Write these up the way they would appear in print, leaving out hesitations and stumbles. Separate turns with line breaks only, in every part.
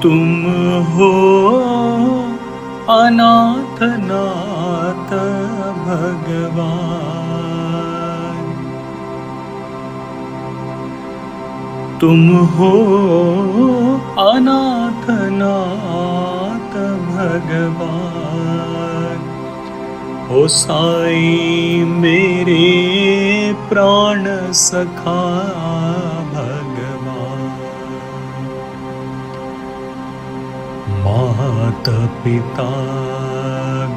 तुम हो अनाथ नाथ भगवान, तुम हो अनाथ नाथ भगवान। हो साईं मेरे प्राण सखा भगवान, माता पिता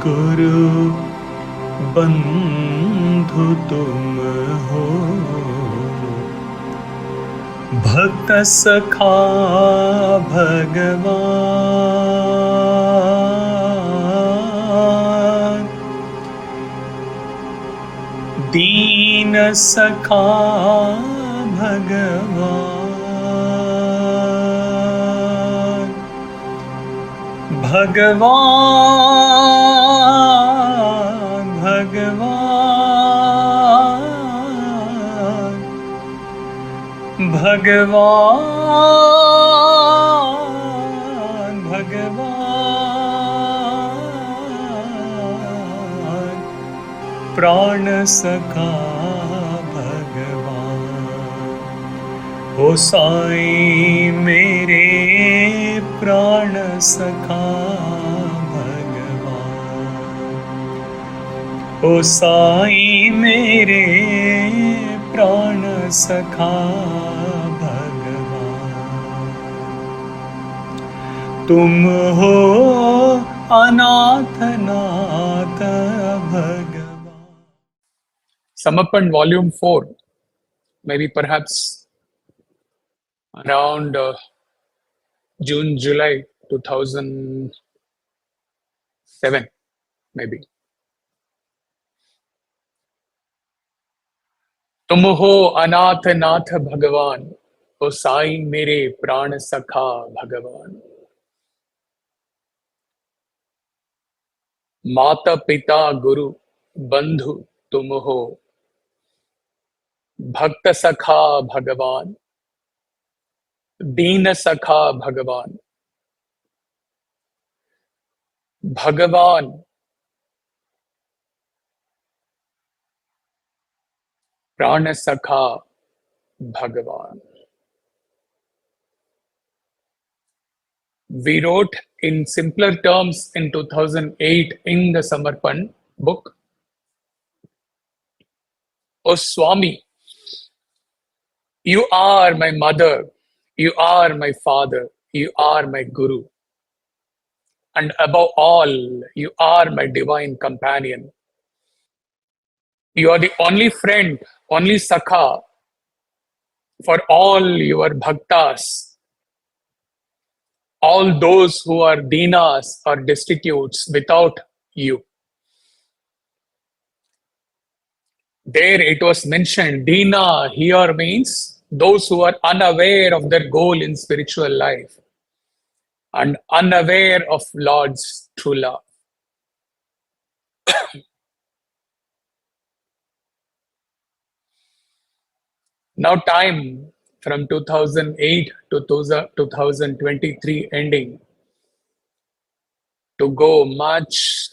गुरु बंधु तुम हो, भक्त सखा भगवान, दीन सखा भगवान, भगवान भगवान भगवान भगवान, प्राण सखा भगवान। हो साईं मेरे प्राण सखा भगवान, हो साईं मेरे प्राण सखा भगवान। तुम हो अनाथ नाथ भगवान।
Samarpan Volume 4, maybe perhaps around June, July 2007, maybe. तुम हो अनाथ नाथ भगवान, हो साईं मेरे प्राण सखा भगवान। माता पिता गुरु बंधु तुम हो, भक्त सखा भगवान, दीन सखा भगवान, भगवान प्राण सखा भगवान। We wrote in simpler terms in 2008 in the Samarpan book. Oh Swami, you are my mother, you are my father, you are my guru, and above all, you are my divine companion. You are the only friend, only sakha for all your bhaktas, all those who are deenas or destitutes without you. There it was mentioned, Deena here means those who are unaware of their goal in spiritual life and unaware of Lord's true love. Now time from 2008 to 2023 ending to go much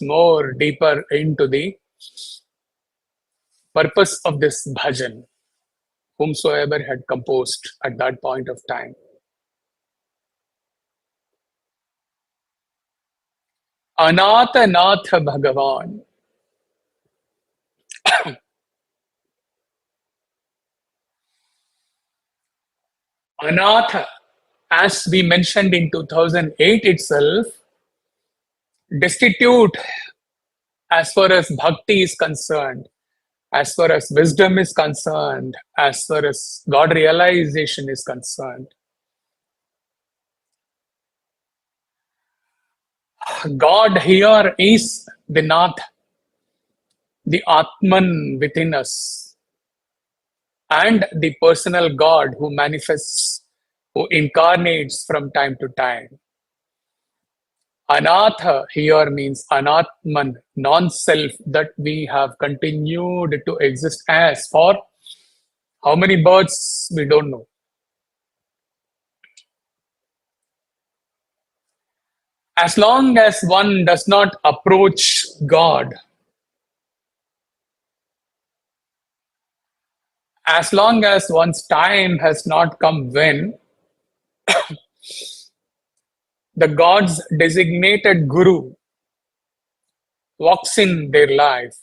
more deeper into the purpose of this bhajan, whomsoever had composed at that point of time. Anatha Nath Bhagawan. Anatha, as we mentioned in 2008 itself, destitute as far as bhakti is concerned, as far as wisdom is concerned, as far as God realization is concerned. God here is the Nath, the Atman within us, and the personal God who manifests, who incarnates from time to time. Anatha here means Anatman, non-self, that we have continued to exist as for how many births we don't know. As long as one does not approach God, as long as one's time has not come when the God's designated guru walks in their life,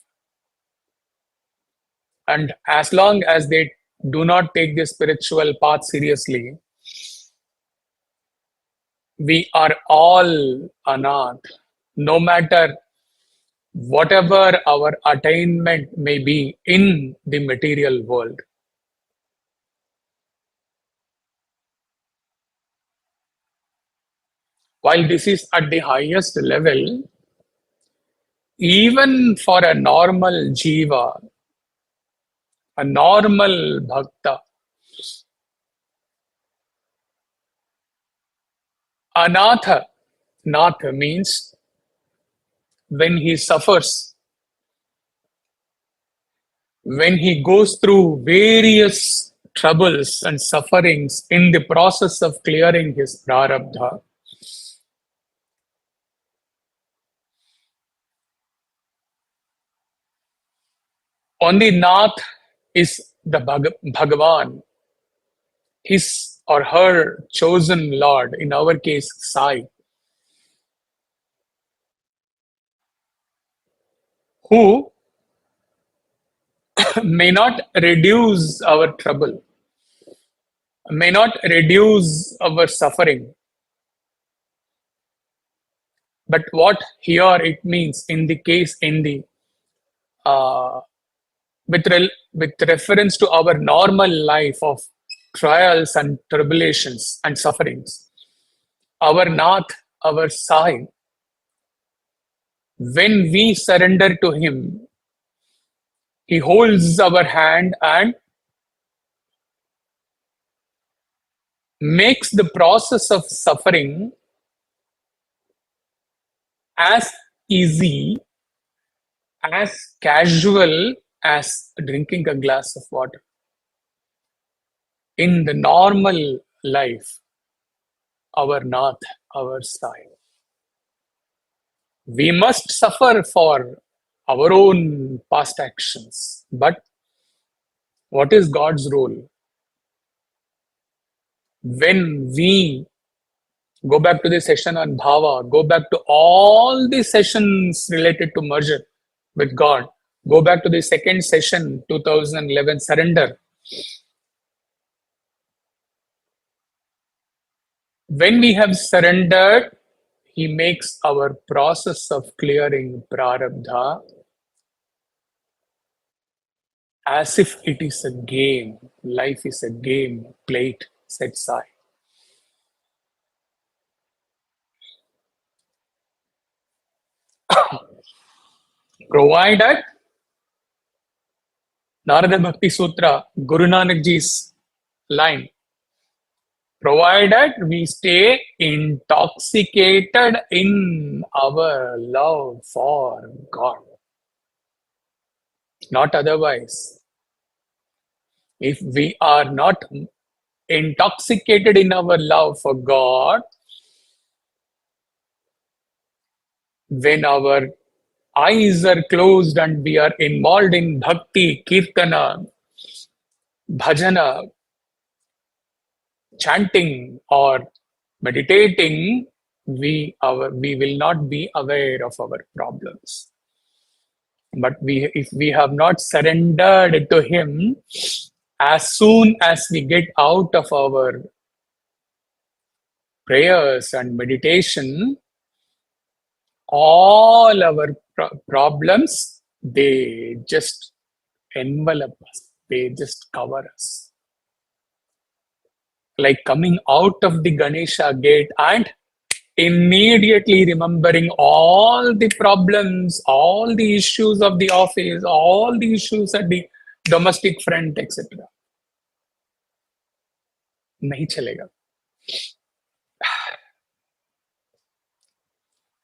and as long as they do not take the spiritual path seriously, we are all anath, no matter whatever our attainment may be in the material world. While this is at the highest level, even for a normal jiva, a normal bhakta, anatha, natha means when he suffers, when he goes through various troubles and sufferings in the process of clearing his prarabdha, only Nath is the Bhagawan, his or her chosen Lord, in our case, Sai, who may not reduce our trouble, may not reduce our suffering. But what here it means in the case, in the uh, with reference to our normal life of trials and tribulations and sufferings, our Nath, our Sai, when we surrender to him, he holds our hand and makes the process of suffering as easy, as casual as drinking a glass of water. In the normal life, our Nath, our Sai, we must suffer for our own past actions. But what is God's role? When we go back to the session on bhava, go back to all the sessions related to merger with God, go back to the second session, 2011, surrender. When we have surrendered, he makes our process of clearing prarabdha as if it is a game. Life is a game, plate, set aside. Provided, Narada Bhakti Sutra, Guru Nanak Ji's line, provided we stay intoxicated in our love for God, not otherwise. If we are not intoxicated in our love for God, when our eyes are closed and we are involved in bhakti, kirtana, bhajana, chanting or meditating, we will not be aware of our problems. But if we have not surrendered to him, as soon as we get out of our prayers and meditation, all our problems, they just envelop us, they just cover us. Like coming out of the Ganesha gate and immediately remembering all the problems, all the issues of the office, all the issues at the domestic front, etc. नहीं चलेगा.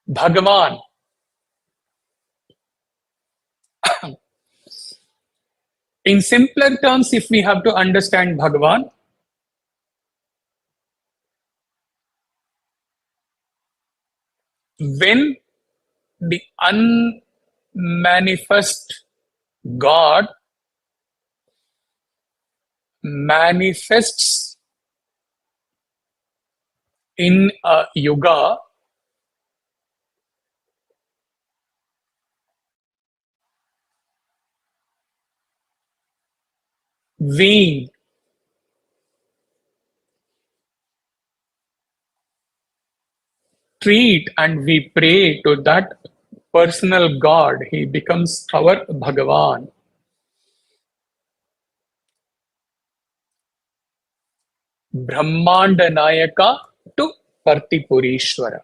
Bhagawan, in simpler terms, if we have to understand Bhagawan, When the unmanifest God manifests in a yuga, we treat and we pray to that personal God. He becomes our Bhagawan. Brahmanda Nayaka to Partipurishwara.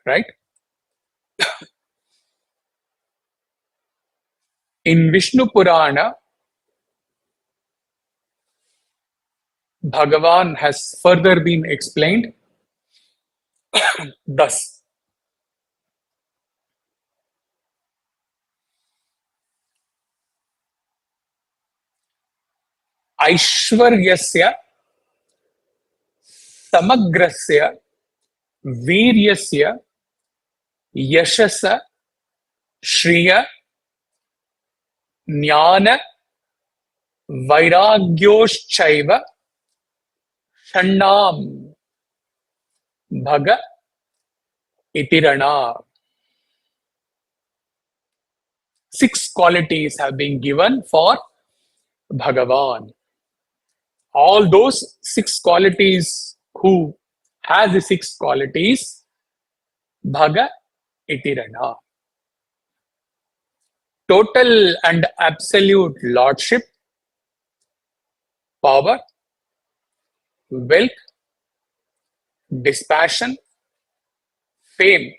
Right? In Vishnu Purana, Bhagavan has further been explained thus. Aishwaryasya samagrasya वीर्यस्य यशस श्रिय ज्ञान वैराग्योश्चैव षण्णाम भग इतिरणा. 6 qualities have been given for Bhagavan. All those 6 qualities, who has the 6 qualities, Bhaga Itirana. Total and absolute lordship, power, wealth, dispassion, fame,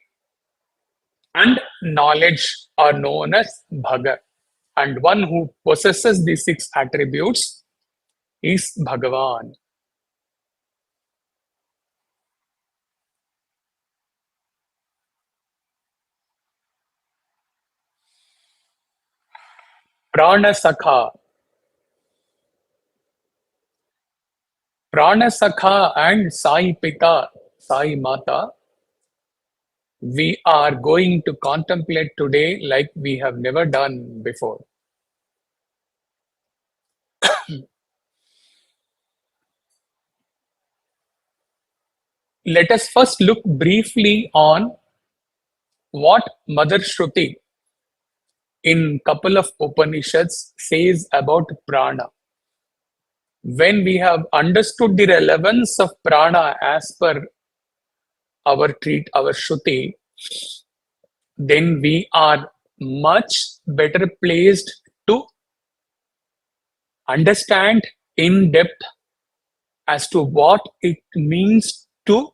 and knowledge are known as Bhaga. And one who possesses these 6 attributes is Bhagavan. Prana Sakha. Prana Sakha and Sai Pita, Sai Mata, we are going to contemplate today like we have never done before. Let us first look briefly on what Mother Shruti in couple of Upanishads says about prana. When we have understood the relevance of prana as per our Shruti, then we are much better placed to understand in depth as to what it means to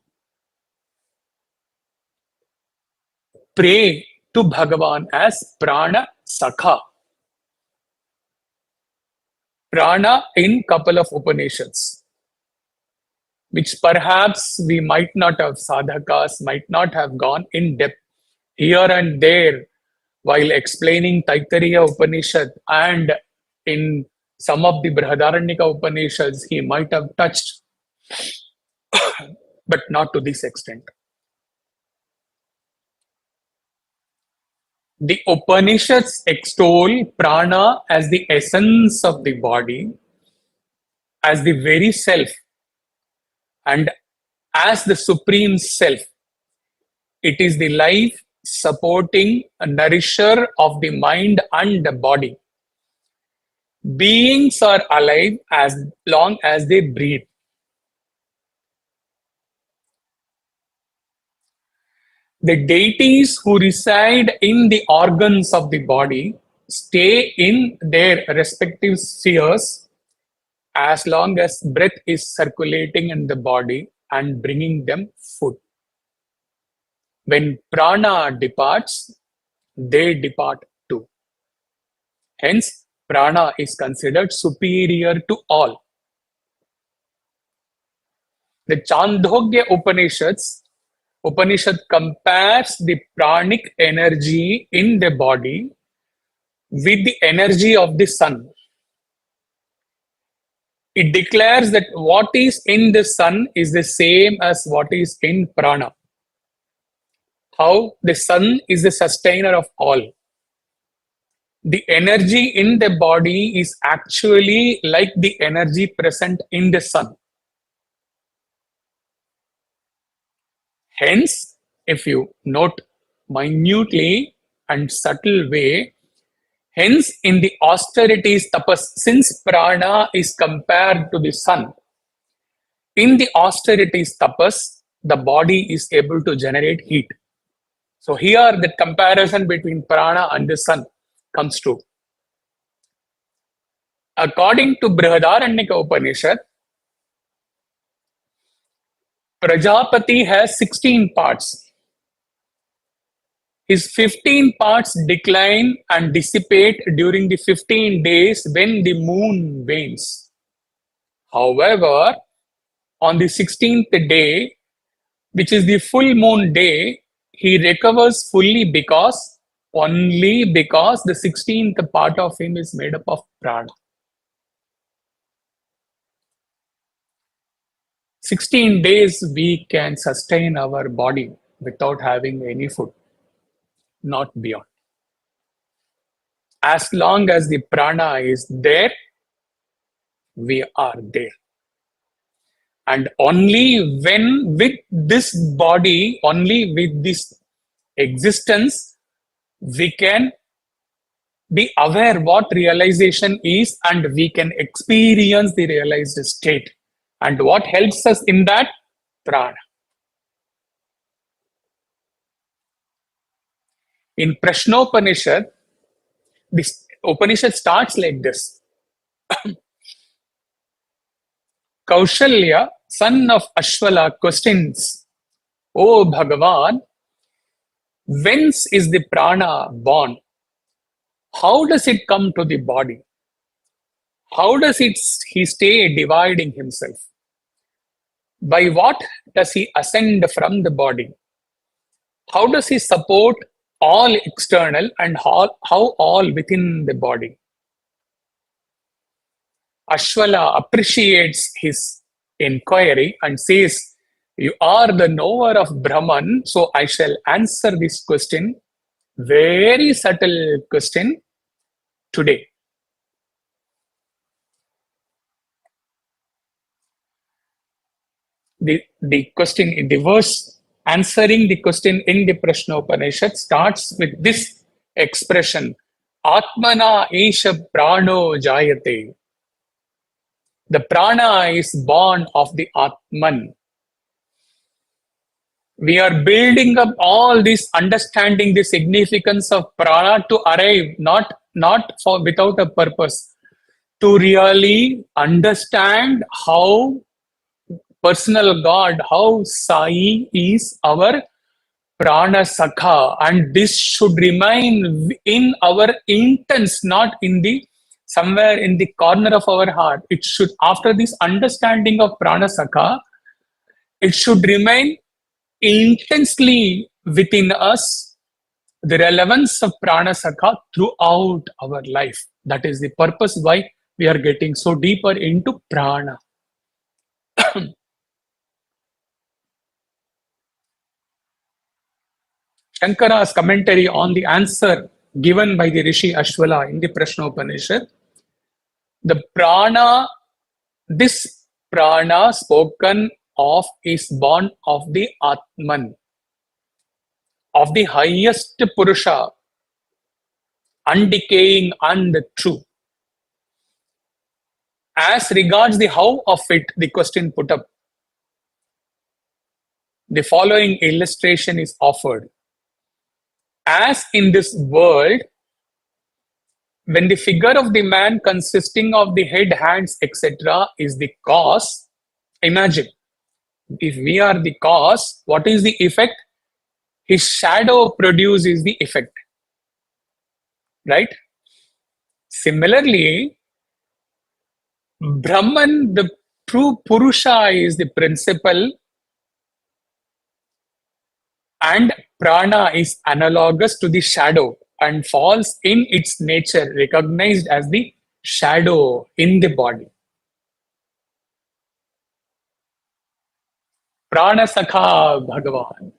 pray to Bhagavan as Prana Sakha. Prana in couple of Upanishads, which perhaps we might not have, sadhakas might not have gone in depth. Here and there, while explaining Taittiriya Upanishad and in some of the Brihadaranyaka Upanishads, he might have touched, but not to this extent. The Upanishads extol prana as the essence of the body, as the very self, and as the supreme self. It is the life supporting nourisher of the mind and the body. Beings are alive as long as they breathe. The deities who reside in the organs of the body stay in their respective spheres as long as breath is circulating in the body and bringing them food. When prana departs, they depart too. Hence, prana is considered superior to all. The Chandogya Upanishad compares the pranic energy in the body with the energy of the sun. It declares that what is in the sun is the same as what is in prana. how the sun is the sustainer of all. The energy in the body is actually like the energy present in the sun. Hence, if you note minutely and subtle way, hence in the austerities tapas, since prana is compared to the sun, in the austerities tapas, the body is able to generate heat. So here the comparison between prana and the sun comes true. According to Brihadaranyaka Upanishad, Prajapati has 16 parts. His 15 parts decline and dissipate during the 15 days when the moon wanes. However, on the 16th day, which is the full moon day, he recovers fully only because the 16th part of him is made up of prana. 16 days we can sustain our body without having any food, not beyond. As long as the prana is there, we are there. And only when with this body, only with this existence, we can be aware what realization is and we can experience the realized state. And what helps us in that? Prana. In Prashnopanishad, this Upanishad starts like this. Kaushalya, son of Ashvala, questions, O Bhagawan, whence is the prana born? How does it come to the body? How does he stay dividing himself? By what does he ascend from the body? How does he support all external and how all within the body? Ashwala appreciates his inquiry and says, you are the knower of Brahman, so I shall answer this question, very subtle question, today. The question in the verse answering the question in the Prashnopanishad starts with this expression, Atmana Esha Prano Jayate. The prana is born of the Atman. We are building up all this, understanding the significance of prana to arrive, not for without a purpose, to really understand how personal God, how Sai is our prana sakha, and this should remain in our intents, not in the somewhere in the corner of our heart. It should, after this understanding of prana sakha, it should remain intensely within us, the relevance of prana sakha throughout our life. That is the purpose why we are getting so deeper into prana. Shankara's commentary on the answer given by the Rishi Ashwala in the Prashnopanishad, the prana, this prana spoken of is born of the Atman, of the highest Purusha, undecaying and true. As regards the how of it, the question put up, the following illustration is offered. As in this world, when the figure of the man consisting of the head, hands, etc. is the cause, imagine, if we are the cause, what is the effect? His shadow produces the effect. Right? Similarly, Brahman, the true Purusha, is the principle, and prana is analogous to the shadow and falls in its nature, recognized as the shadow in the body. Prana Sakha Bhagawan.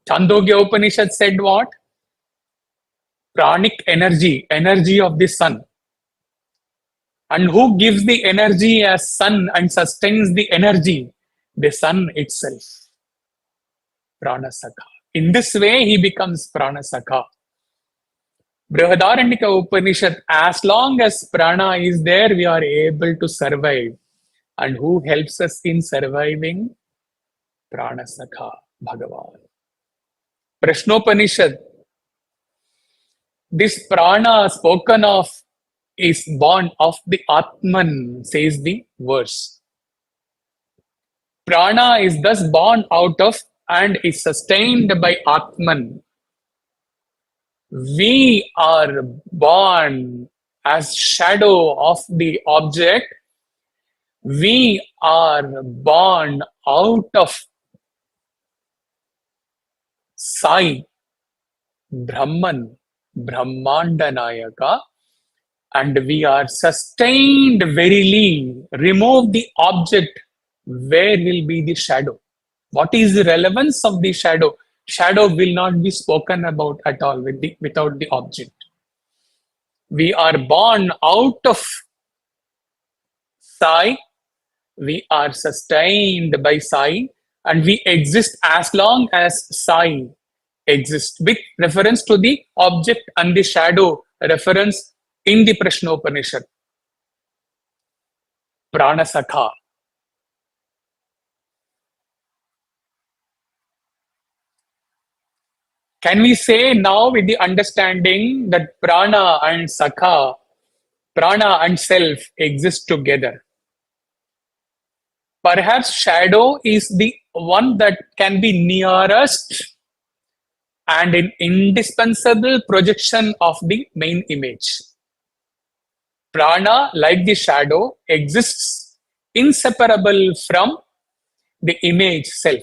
Chandogya Upanishad said what? Pranic energy, energy of the sun. And who gives the energy as sun and sustains the energy? The sun itself. Prana Sakha. In this way, he becomes Prana Sakha. Brihadaranyaka Upanishad, as long as prana is there, we are able to survive. And who helps us in surviving? Prana Sakha, Bhagawan. Prashnopanishad, this prana spoken of is born of the Atman, says the verse. Prana is thus born out of and is sustained by Atman. We are born as shadow of the object. We are born out of Sai, Brahman, Brahmandanayaka, and we are sustained verily. Remove the object, where will be the shadow? What is the relevance of the shadow? Shadow will not be spoken about at all without the object. We are born out of Sai, we are sustained by Sai, and we exist as long as Sai exists, with reference to the object and the shadow reference in the Prashnopanishad. Prana Sakha. Can we say now with the understanding that prana and sakha, prana and self exist together? Perhaps shadow is the one that can be nearest and an indispensable projection of the main image. Prana, like the shadow, exists inseparable from the image self.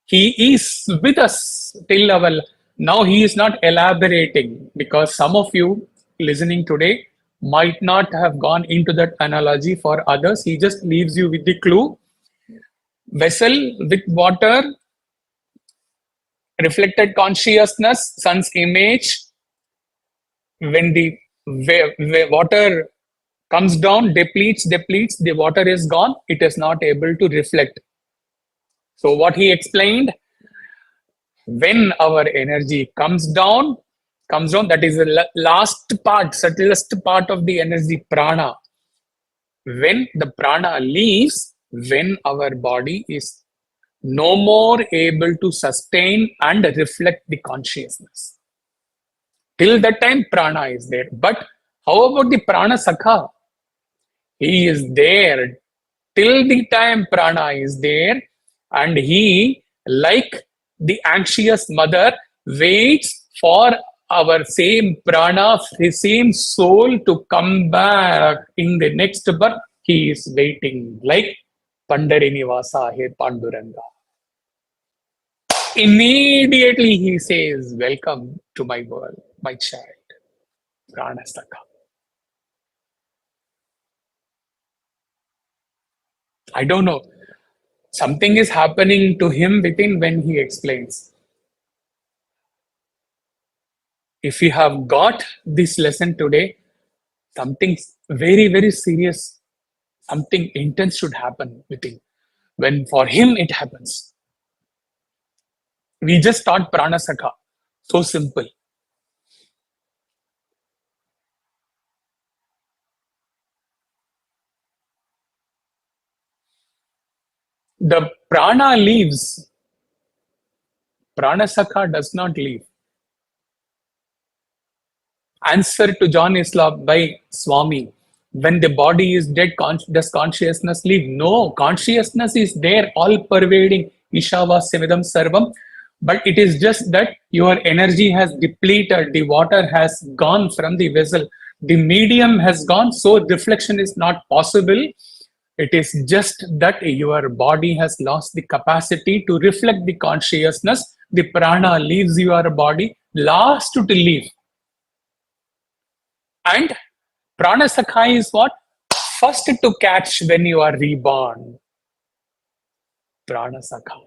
He is with us till our. Now he is not elaborating, because some of you listening today might not have gone into that analogy. For others, he just leaves you with the clue. Vessel with water, reflected consciousness, sun's image. When the water comes down, depletes, the water is gone, it is not able to reflect. So what he explained, when our energy comes down, that is the last part, subtlest part of the energy, prana. When the prana leaves, when our body is no more able to sustain and reflect the consciousness. Till that time, prana is there. But how about the prana sakha? He is there till the time prana is there, and he, like the anxious mother, waits for our same prana, the same soul to come back in the next birth. He is waiting, like Pandarinivasa, he Panduranga. Immediately he says, welcome to my world, my child, Prana Sakha. I don't know. Something is happening to him within when he explains. If you have got this lesson today, something very, very serious, something intense should happen within. When for him it happens. We just taught Prana Sakha. So simple. The prana leaves. Prana Sakha does not leave. Answer to John Islam by Swami. When the body is dead, does consciousness leave? No, consciousness is there, all pervading. Ishavasyavidam sarvam. But it is just that your energy has depleted, the water has gone from the vessel, the medium has gone, so reflection is not possible. It is just that your body has lost the capacity to reflect the consciousness. The prana leaves your body, last to leave. And Prana Sakha is what? First to catch when you are reborn. Prana Sakha.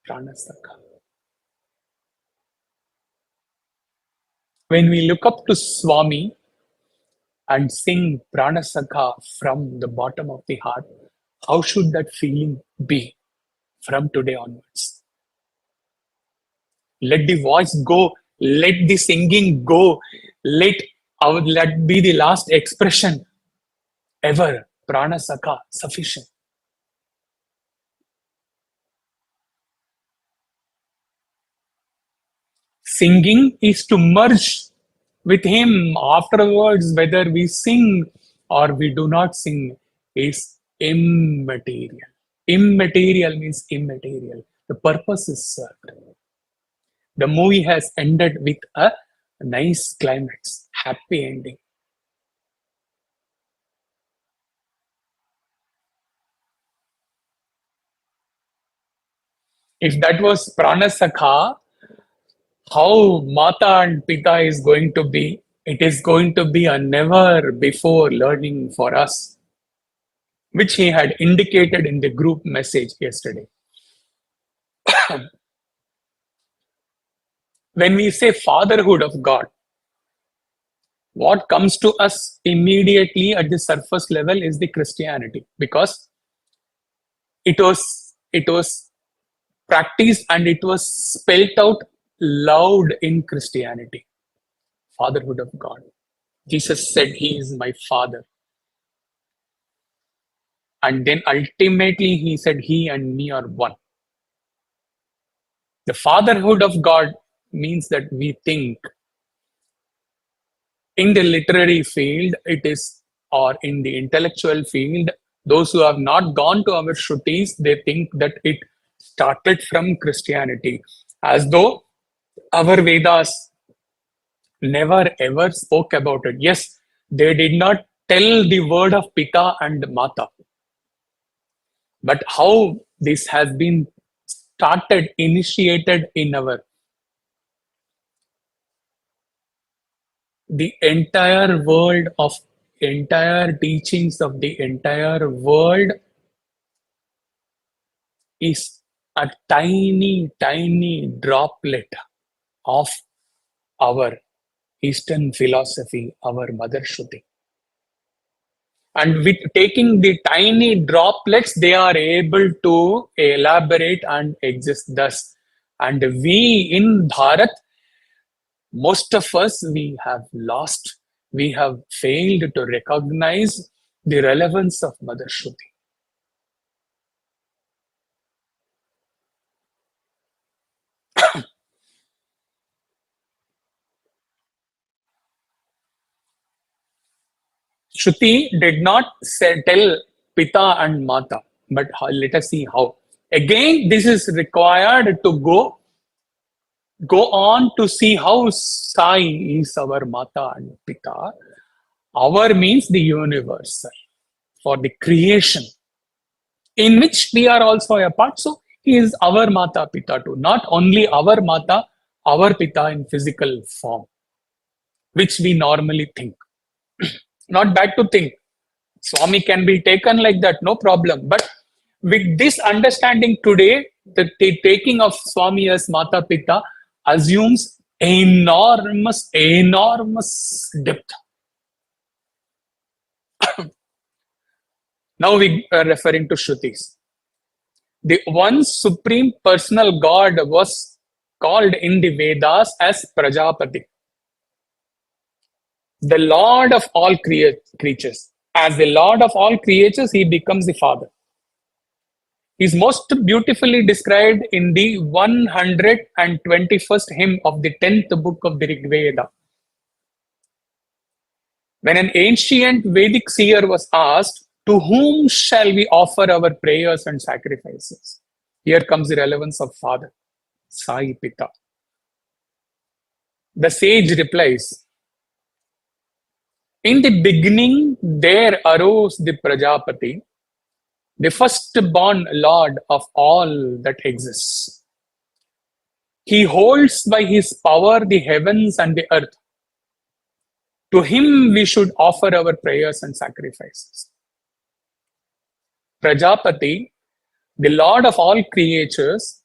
Prana Sakha. When we look up to Swami and sing Prana Sakha from the bottom of the heart, how should that feeling be from today onwards? Let the voice go, let the singing go, let be the last expression ever. Prana Sakha, sufficient. Singing is to merge with Him. Afterwards, whether we sing or we do not sing is immaterial. Immaterial means immaterial. The purpose is served. The movie has ended with a nice climax, happy ending. If that was Prana Sakha, how Mata and Pita is going to be, it is going to be a never before learning for us, which he had indicated in the group message yesterday. When we say fatherhood of God, what comes to us immediately at the surface level is the Christianity, because it was practiced and it was spelt out loud in Christianity. Fatherhood of God. Jesus said, He is my Father. And then ultimately He said, He and me are one. The fatherhood of God means that we think in the literary field, it is, or in the intellectual field, those who have not gone to our Shrutis, they think that it started from Christianity, as though our Vedas never ever spoke about it. Yes, they did not tell the word of Pita and Mata, but how this has been started, initiated in our, the entire world of, entire teachings of the entire world is a tiny, tiny droplet of our Eastern philosophy, our Mother Shruti. And with taking the tiny droplets, they are able to elaborate and exist thus. And we in Bharat, most of us, we have lost, we have failed to recognize the relevance of Mother Shruti. Shruti did not tell Pita and Mata, but let us see how. Again, this is required to go on to see how Sai is our Mata and Pita. Our means the universal, for the creation, in which we are also a part. So he is our Mata Pita too, not only our Mata, our Pita in physical form, which we normally think. Not bad to think. Swami can be taken like that, no problem. But with this understanding today, the taking of Swami as Mata Pita assumes enormous, enormous depth. Now we are referring to Shrutis. The one supreme personal God was called in the Vedas as Prajapati, the Lord of all creatures. As the Lord of all creatures, he becomes the Father. He is most beautifully described in the 121st hymn of the 10th book of the Rig Veda. When an ancient Vedic seer was asked, to whom shall we offer our prayers and sacrifices? Here comes the relevance of Father, Sai Pita. The sage replies, in the beginning there arose the Prajapati, the firstborn Lord of all that exists. He holds by his power the heavens and the earth. To him we should offer our prayers and sacrifices. Prajapati, the Lord of all creatures,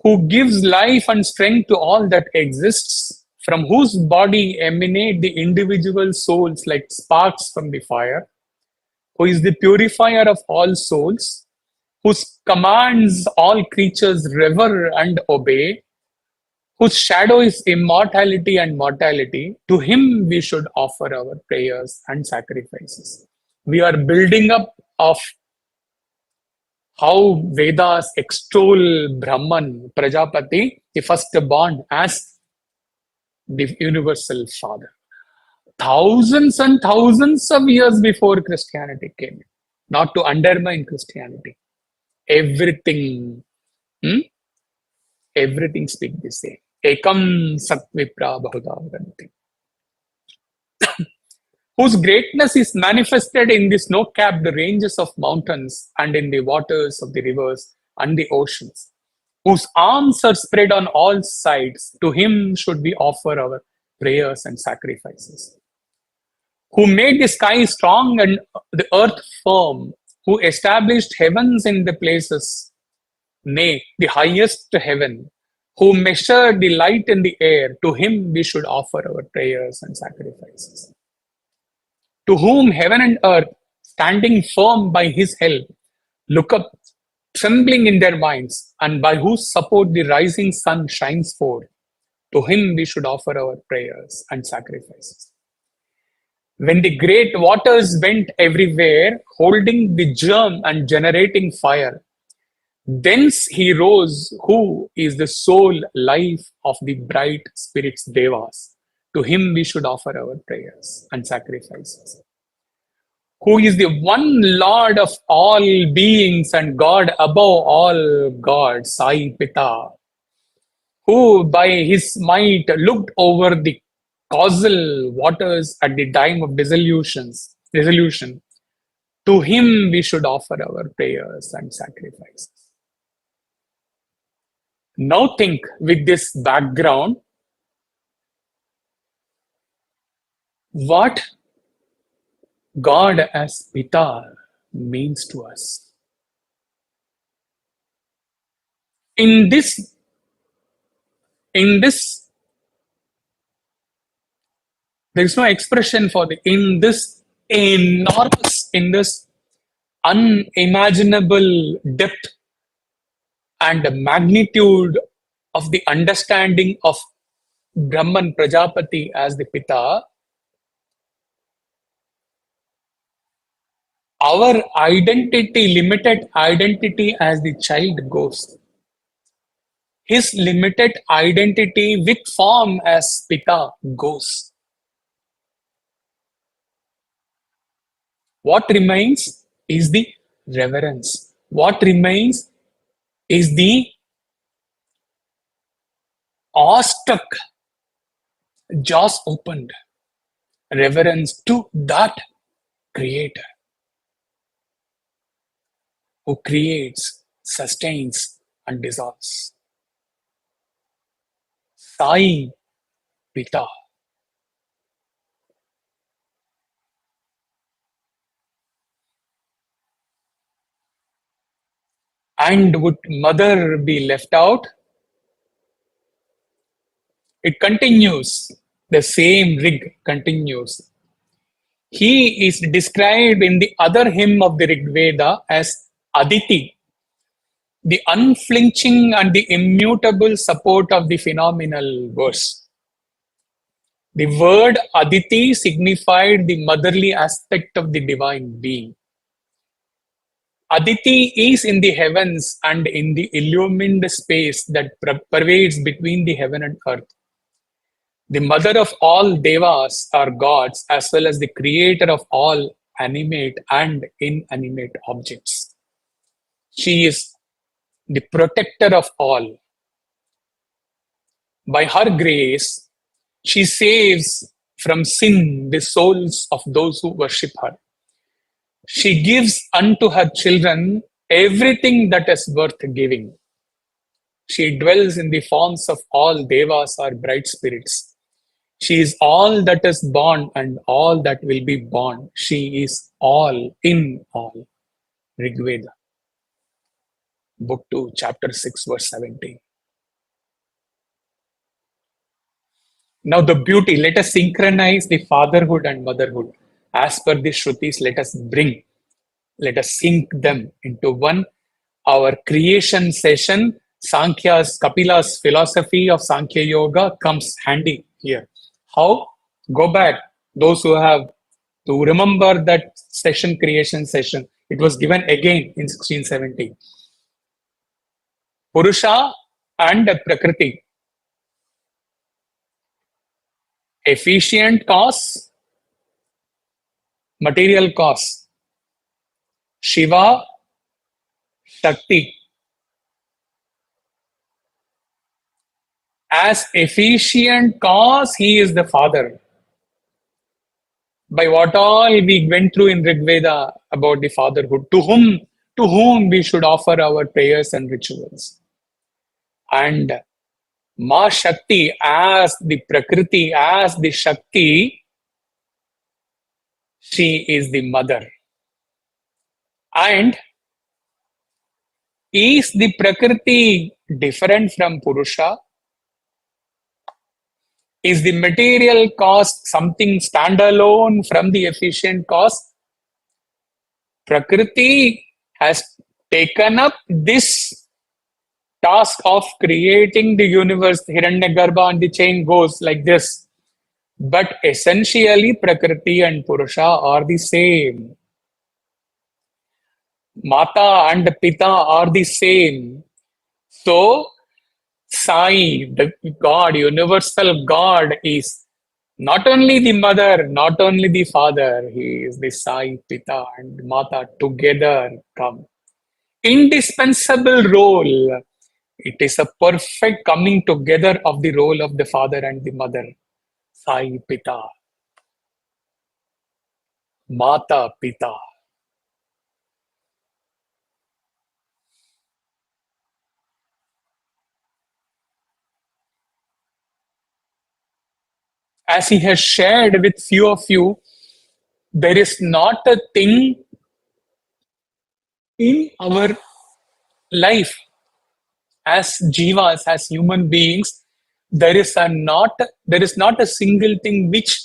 who gives life and strength to all that exists, from whose body emanate the individual souls like sparks from the fire, who is the purifier of all souls, whose commands all creatures revere and obey, whose shadow is immortality and mortality, to him we should offer our prayers and sacrifices. We are building up of how Vedas extol Brahman, Prajapati, the firstborn, as the universal father. Thousands and thousands of years before Christianity came in, not to undermine Christianity. Everything, everything speaks the same. Ekam sat vipra bahuda vadanti. Whose greatness is manifested in the snow-capped ranges of mountains and in the waters of the rivers and the oceans, whose arms are spread on all sides, to him should we offer our prayers and sacrifices. Who made the sky strong and the earth firm, who established heavens in the places, nay, the highest heaven, who measured the light in the air, to him we should offer our prayers and sacrifices. To whom heaven and earth, standing firm by his help, look up, trembling in their minds, and by whose support the rising sun shines forth, to him we should offer our prayers and sacrifices. When the great waters went everywhere, holding the germ and generating fire, thence he rose, who is the sole life of the bright spirits Devas. To him we should offer our prayers and sacrifices. Who is the one Lord of all beings and God above all gods, Sai Pita, who by his might looked over the causal waters at the time of dissolution. To him we should offer our prayers and sacrifices. Now think with this background, what God as Pita means to us. In this, there is no expression for the in this enormous, in this unimaginable depth and magnitude of the understanding of Brahman Prajapati as the Pita. Our identity, limited identity as the child goes. His limited identity with form as Pita goes. What remains is the reverence. What remains is the awestruck, jaws opened reverence to that Creator who creates, sustains, and dissolves. Sai Pita. And would mother be left out? It continues. The same rig continues. He is described in the other hymn of the Rig Veda as Aditi, the unflinching and the immutable support of the phenomenal verse. The word Aditi signified the motherly aspect of the divine being. Aditi is in the heavens and in the illumined space that pervades between the heaven and earth. The mother of all devas are gods, as well as the creator of all animate and inanimate objects. She is the protector of all. By her grace, she saves from sin the souls of those who worship her. She gives unto her children everything that is worth giving. She dwells in the forms of all devas or bright spirits. She is all that is born and all that will be born. She is all in all. Rig Veda, Book 2, Chapter 6, verse 17. Now the beauty, let us synchronize the fatherhood and motherhood. As per the Shrutis, let us sync them into one. Our creation session, Sankhya's, Kapila's philosophy of Sankhya Yoga comes handy here. How? Go back. Those who have to remember that session, creation session, it was given again in 1670. Purusha and Prakriti. Efficient cause, material cause. Shiva, Shakti. As efficient cause, he is the father. By what all we went through in Rig Veda about the fatherhood, to whom we should offer our prayers and rituals. And Ma Shakti, as the Prakriti, as the Shakti, she is the mother. And is the Prakriti different from Purusha? Is the material cause something standalone from the efficient cause? Prakriti has taken up this task of creating the universe. Hiranyagarbha, and the chain goes like this. But essentially, Prakriti and Purusha are the same. Mata and Pita are the same. So, Sai, the God, universal God, is not only the mother, not only the father, he is the Sai, Pita, and Mata together come. Indispensable role. It is a perfect coming together of the role of the father and the mother. Sai, Pita, Mata, Pita. As he has shared with few of you, there is not a thing in our life as jivas, as human beings, there is not a single thing which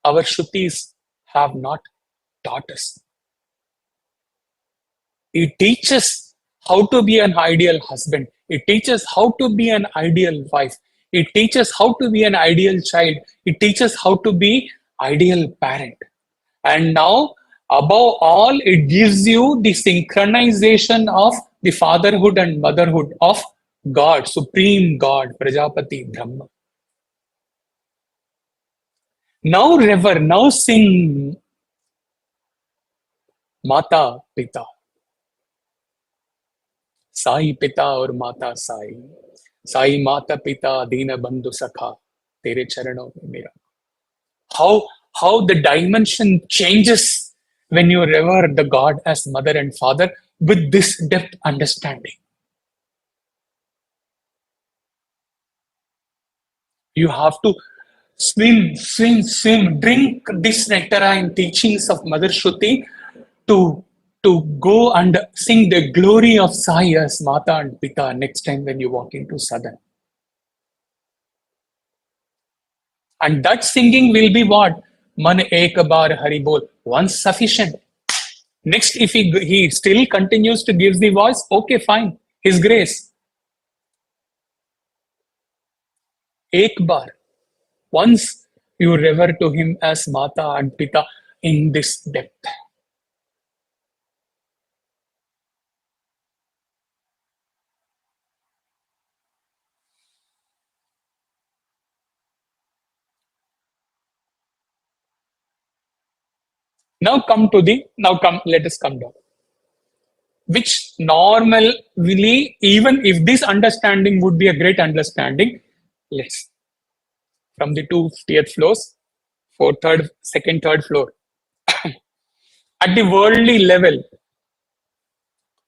our Shrutis have not taught us. It teaches how to be an ideal husband. It teaches how to be an ideal wife. It teaches how to be an ideal child. It teaches how to be ideal parent. And now, above all, it gives you the synchronization of the fatherhood and motherhood of God, Supreme God, Prajapati Brahma. Now rever, now sing Mata Pita. Sai Pita और Mata Sai. Sai Mata Pita Deena Bandhu Sakha. Tere charanon mein mera. How the dimension changes when you revere the God as mother and father with this depth understanding. You have to swim, drink this nectarine teachings of Mother Shruti to go and sing the glory of Sai as Mata and Pita next time when you walk into Sadhan. And that singing will be what? Man ek bar hari bol. Once sufficient. Next, if he still continues to give the voice, okay, fine. His grace. Ek bar. Once you revere to him as Mata and Pita in this depth. Let us come down. Which normally, even if this understanding would be a great understanding, let's, from the 250th floors, second, third floor. At the worldly level,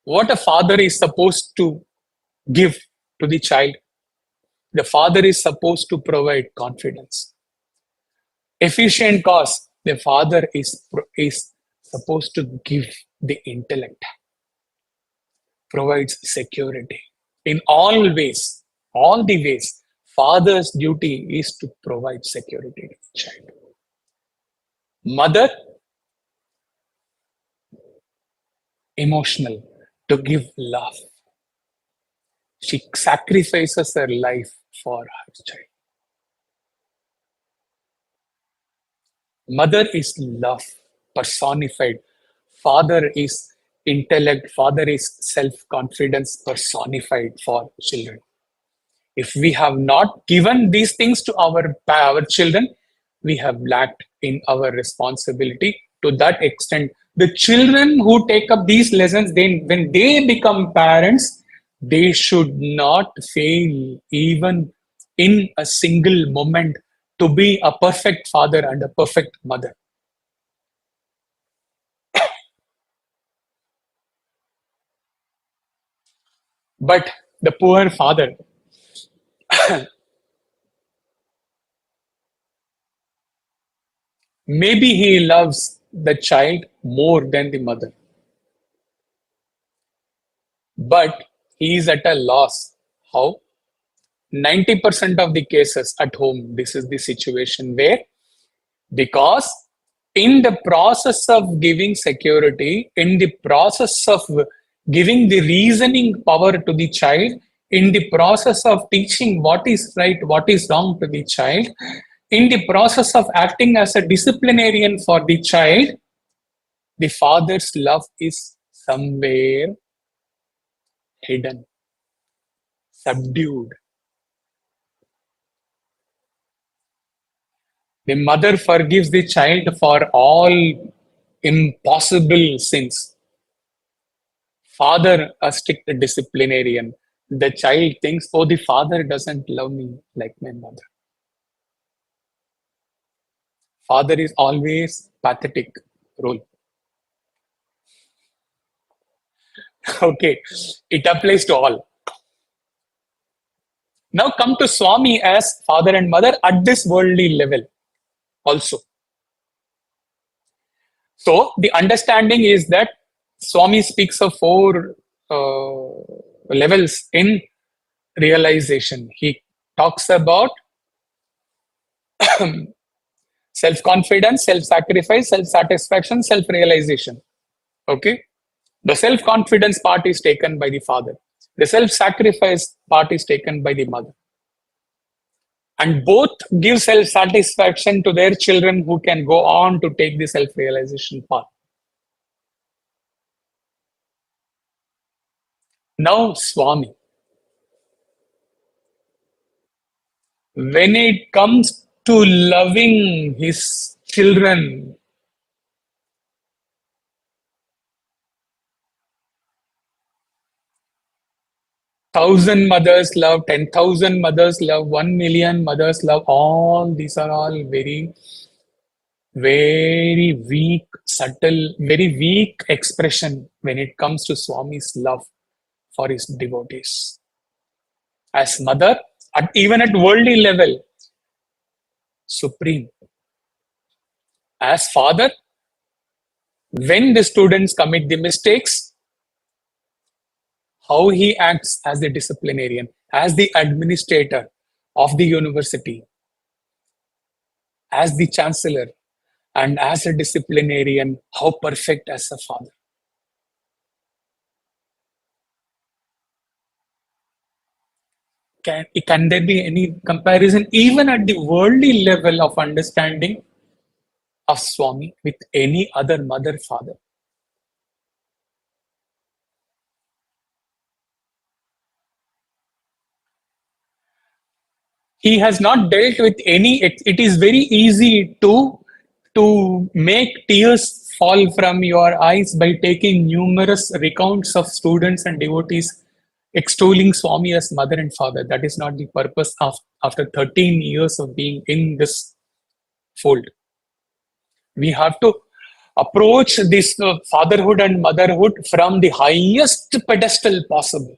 what a father is supposed to give to the child, the father is supposed to provide confidence. efficient cause. The father is supposed to give the intellect, provides security in all ways, all the ways. Father's duty is to provide security to the child. Mother, emotional, to give love. She sacrifices her life for her child. Mother is love personified. Father is intellect. Father is self-confidence personified for children. If we have not given these things to our children, we have lacked in our responsibility. To that extent, the children who take up these lessons, then when they become parents, they should not fail even in a single moment to be a perfect father and a perfect mother. But the poor father, maybe he loves the child more than the mother, but he is at a loss. How? 90% of the cases at home, this is the situation where, because in the process of giving security, in the process of giving the reasoning power to the child, in the process of teaching what is right, what is wrong to the child, in the process of acting as a disciplinarian for the child, the father's love is somewhere hidden, subdued. The mother forgives the child for all impossible sins. Father, a strict disciplinarian. The child thinks, oh, the father doesn't love me like my mother. Father is always pathetic role. Okay, it applies to all. Now come to Swami as father and mother at this worldly level also. So the understanding is that Swami speaks of four levels in realization. He talks about self-confidence, self-sacrifice, self-satisfaction, self-realization. Okay? The self-confidence part is taken by the father. The self-sacrifice part is taken by the mother. And both give self-satisfaction to their children who can go on to take the self-realization path. Now, Swami, when it comes to loving his children, thousand mothers love, 10,000 mothers love, 1,000,000 mothers love, all these are all very, very weak, subtle, very weak expression when it comes to Swami's love for his devotees. As mother, even at worldly level, supreme. As father, when the students commit the mistakes, how he acts as the disciplinarian, as the administrator of the university, as the chancellor, and as a disciplinarian, how perfect as a father. Can there be any comparison, even at the worldly level of understanding of Swami, with any other mother, father? He has not dealt with any. It is very easy to make tears fall from your eyes by taking numerous recounts of students and devotees extolling Swami as mother and father. That is not the purpose of after 13 years of being in this fold. We have to approach this fatherhood and motherhood from the highest pedestal possible.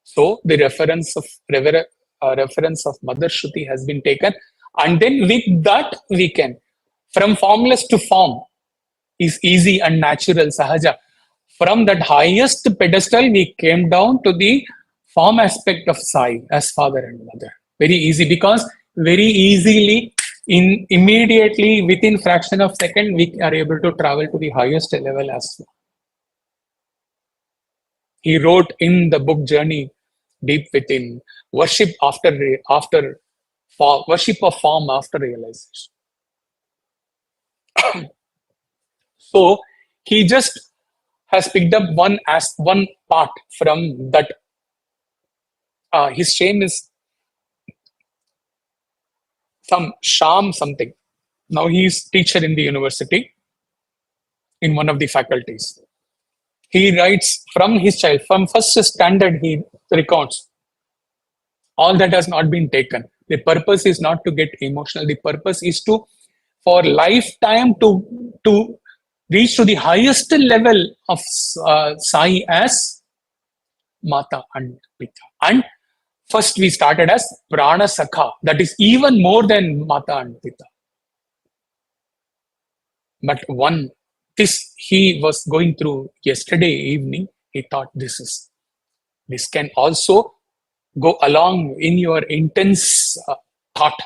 So the reference of Mother Shruti has been taken. And then with that we can, from formless to form is easy and natural, sahaja. From that highest pedestal we came down to the form aspect of Sai as father and mother. Very easy, because very easily, in immediately within fraction of second, we are able to travel to the highest level as well. He wrote in the book Journey Deep Within, worship worship of form after realization. So he just has picked up one part from that. His shame is some sham something. Now he is teacher in the university in one of the faculties. He writes from his child, from first standard he recounts all that has not been taken. The purpose is not to get emotional. The purpose is to, for lifetime, to reach to the highest level of Sai as Mata and Pita. And first we started as Prana Sakha, that is even more than Mata and Pita. But this he was going through yesterday evening, he thought this can also go along in your intense thought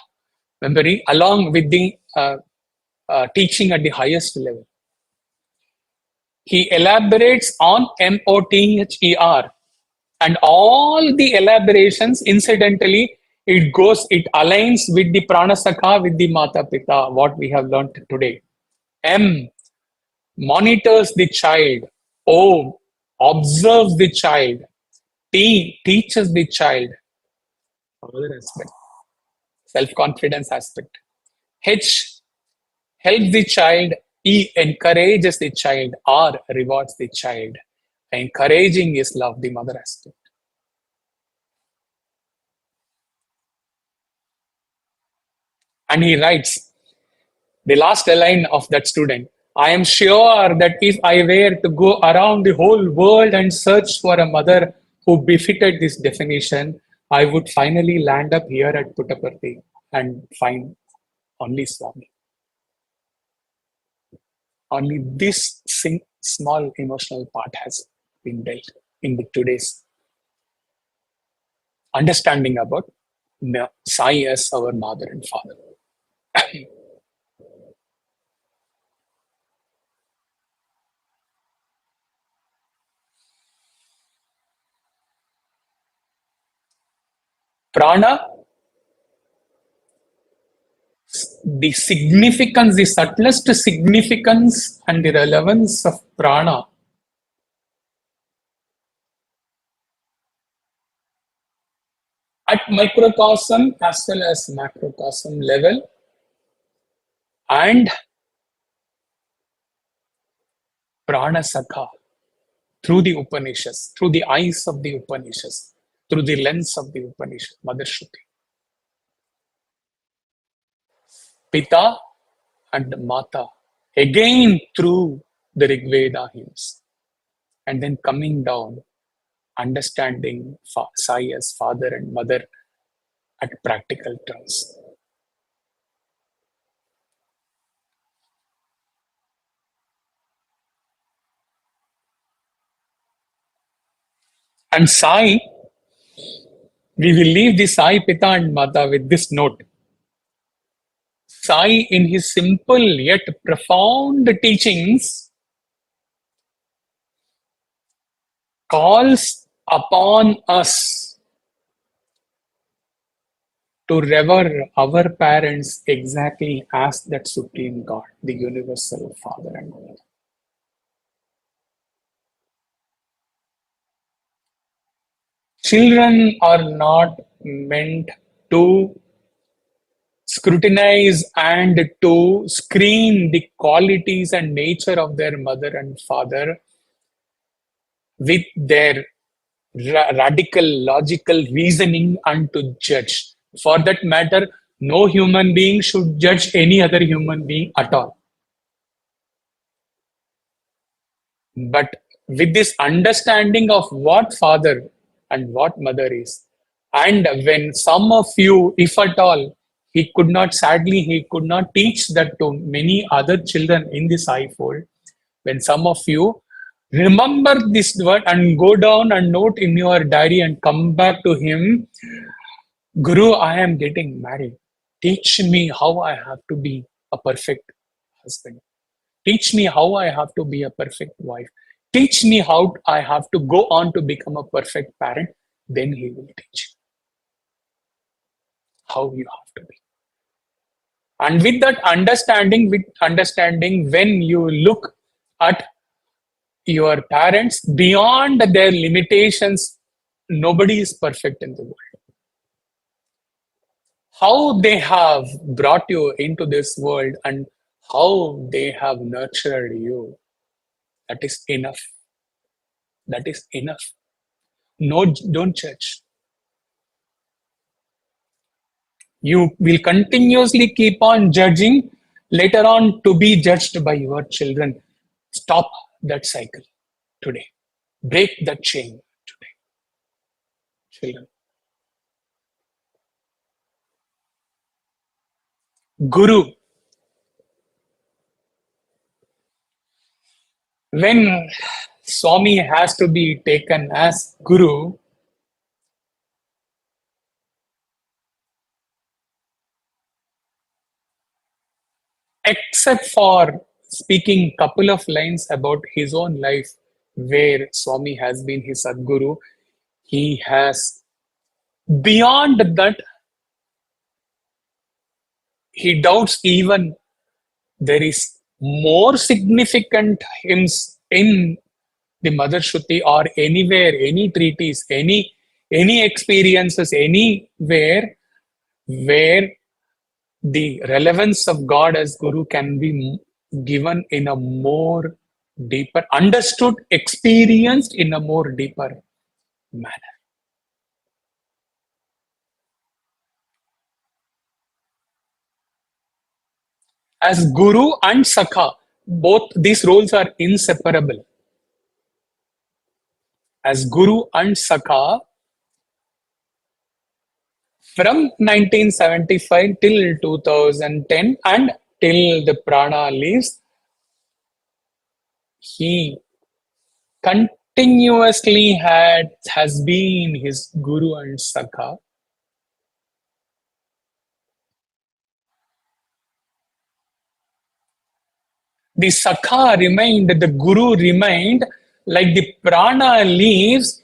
memory, along with the teaching at the highest level. He elaborates on MOTHER, and all the elaborations, incidentally, it aligns with the Prana Sakha, with the Mata Pita, what we have learnt today. M monitors the child. O observes the child. T teaches the child. Other aspect, self-confidence aspect. H helps the child. E encourages the child. R rewards the child. Encouraging is love, the mother aspect. And he writes the last line of that student. I am sure that if I were to go around the whole world and search for a mother who befitted this definition, I would finally land up here at Puttaparthi and find only Swami. Only this small emotional part has been dealt in the today's understanding about Sai as our mother and father. Prana, the significance, the subtlest significance and the relevance of prana at microcosm as well as macrocosm level, and Prana Sakha through the Upanishads, through the eyes of the Upanishads, through the lens of the Upanishad, Mother Shruti. Pita and Mata, again through the Rig Veda hymns, and then coming down, understanding Sai as father and mother at practical terms. And Sai, we will leave the Sai, Pita and Mata with this note. Sai, in his simple yet profound teachings, calls upon us to revere our parents exactly as that Supreme God, the Universal Father and Mother. Children are not meant to scrutinize and to screen the qualities and nature of their mother and father with their radical logical reasoning and to judge. For that matter, no human being should judge any other human being at all. But with this understanding of what father and what mother is, and when some of you, if at all, sadly, he could not teach that to many other children in the Sai fold. When some of you remember this word and go down and note in your diary and come back to him, Guru, I am getting married. Teach me how I have to be a perfect husband. Teach me how I have to be a perfect wife. Teach me how I have to go on to become a perfect parent. Then he will teach you how you have to be. And with that understanding, when you look at your parents beyond their limitations, nobody is perfect in the world. How they have brought you into this world and how they have nurtured you, that is enough. That is enough. No, don't judge. You will continuously keep on judging, later on to be judged by your children. Stop that cycle today. Break that chain today, children. Guru. When Swami has to be taken as Guru, except for speaking couple of lines about his own life, where Swami has been his Sadguru, he has, beyond that, he doubts even there is more significant hymns in the Mother Shruti or anywhere, any treatise, any experiences, anywhere where the relevance of God as Guru can be given in a more deeper, understood, experienced in a more deeper manner. As Guru and Sakha, both these roles are inseparable. As Guru and Sakha, from 1975 till 2010 and till the Prana leaves, he continuously has been his Guru and Sakha. The Sakha remained, the Guru remained, like the Prana leaves.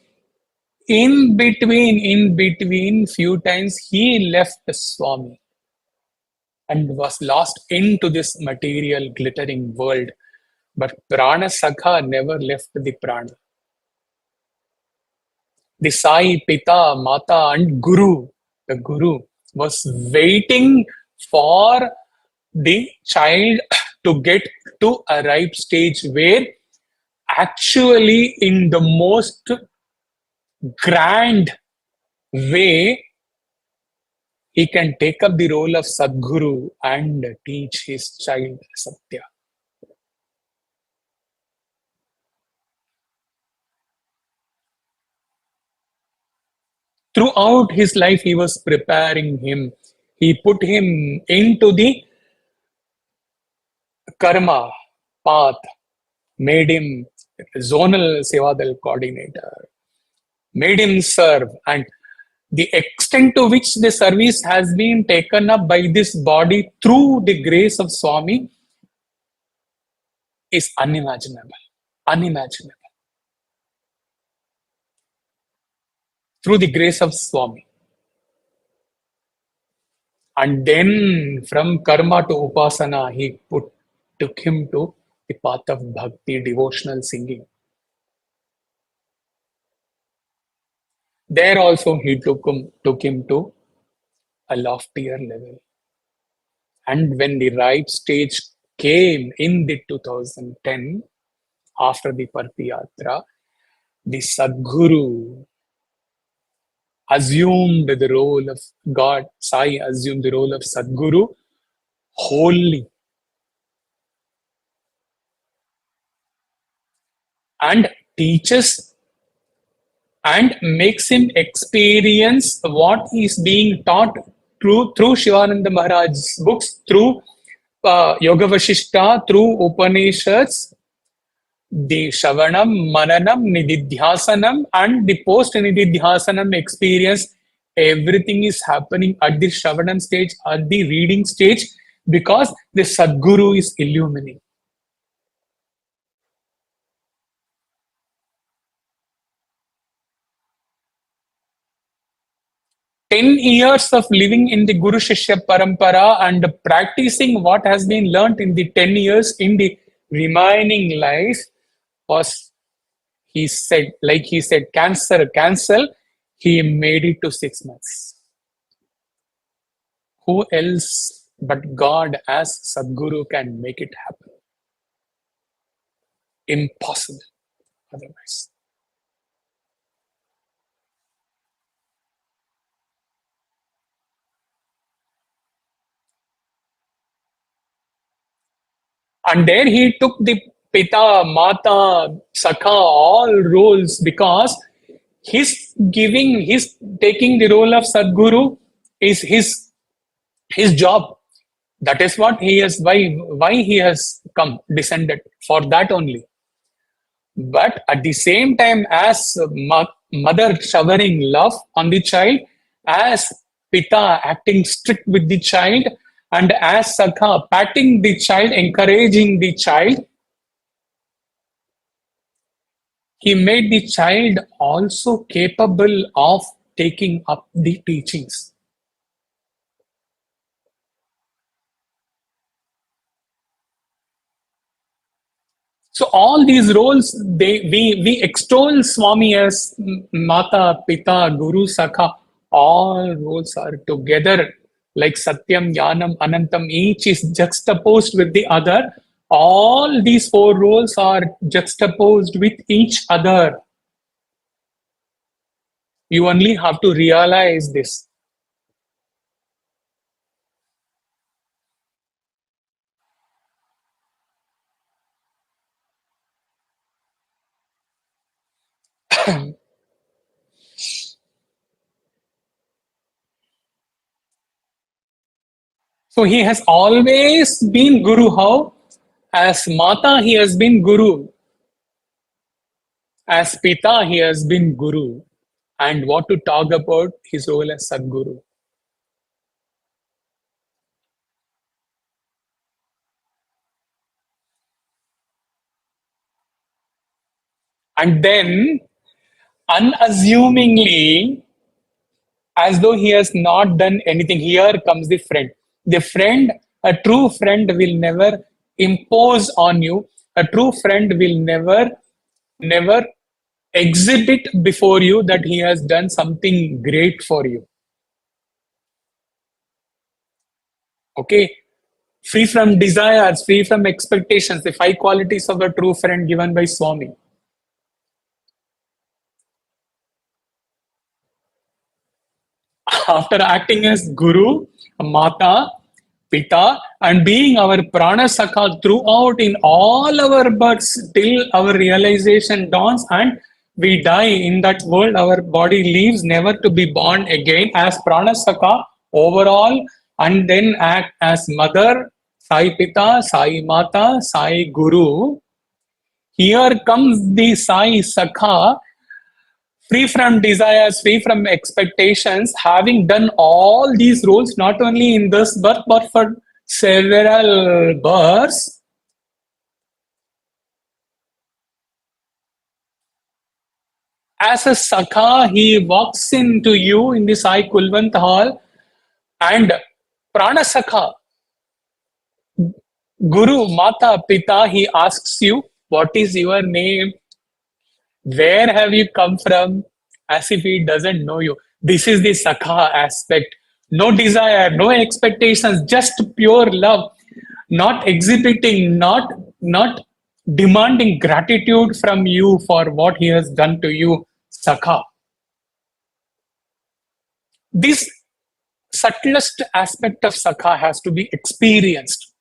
In between, few times he left the Swami and was lost into this material glittering world. But Prana Sakha never left the Prana. The Sai, Pita, Mata, and Guru, the Guru, was waiting for the child to get to a ripe stage where actually, in the most grand way, he can take up the role of Sadguru and teach his child Satya. Throughout his life, he was preparing him. He put him into the karma path, made him zonal Sevadal coordinator, made him serve, and the extent to which the service has been taken up by this body through the grace of Swami is unimaginable. Unimaginable. Through the grace of Swami. And then from karma to upasana, he took him to the path of bhakti, devotional singing. There also he took him to a loftier level. And when the ripe stage came in the 2010, after the Parthi Yatra, the Sadguru assumed the role of God. Sai assumed the role of Sadguru wholly. And teaches and makes him experience what is being taught through Shivananda Maharaj's books, through Yoga Vashishta, through Upanishads, the Shavanam, Mananam, Nididhyasanam, and the post Nididhyasanam experience, everything is happening at the Shavanam stage, at the reading stage, because the Sadguru is illumining. Ten years of living in the Guru Shishya Parampara and practicing what has been learnt in the 10 years in the remaining life was, he said, cancer, cancel. He made it to 6 months. Who else but God as Sadguru can make it happen? Impossible otherwise. And there he took the Pita, Mata, Sakha, all roles, because his taking the role of Sadguru is his job. That is what he has, why he has come, descended, for that only. But at the same time, as mother showering love on the child, as Pita acting strict with the child, and as Sakha patting the child, encouraging the child, he made the child also capable of taking up the teachings. So all these roles, we extol Swami as Mata, Pita, Guru, Sakha. All roles are together like Satyam, Jnanam, Anantam. Each is juxtaposed with the other. All these four roles are juxtaposed with each other. You only have to realize this. So he has always been Guru. How? As Mata, he has been Guru. As Pita, he has been Guru. And what to talk about his role as Sadguru. And then, unassumingly, as though he has not done anything, here comes the friend. The friend, a true friend will never impose on you. A true friend will never exhibit before you that he has done something great for you. Okay? Free from desires, free from expectations, the five qualities of a true friend given by Swami. After acting as Guru, Mata, Pita, and being our Prana Sakha throughout in all our births till our realization dawns and we die in that world, our body leaves never to be born again as Prana Sakha overall, and then act as Mother, Sai Pita, Sai Mata, Sai Guru. Here comes the Sai Sakha, free from desires, free from expectations, having done all these roles, not only in this birth, but for several births. As a Sakha, he walks into you in the Sai Kulwant Hall and Prana Sakha, Guru, Mata, Pita, he asks you, what is your name? Where have you come from? As if he doesn't know you. This is the Sakha aspect. No desire, no expectations, just pure love. Not exhibiting, not demanding gratitude from you for what he has done to you. Sakha. This subtlest aspect of Sakha has to be experienced.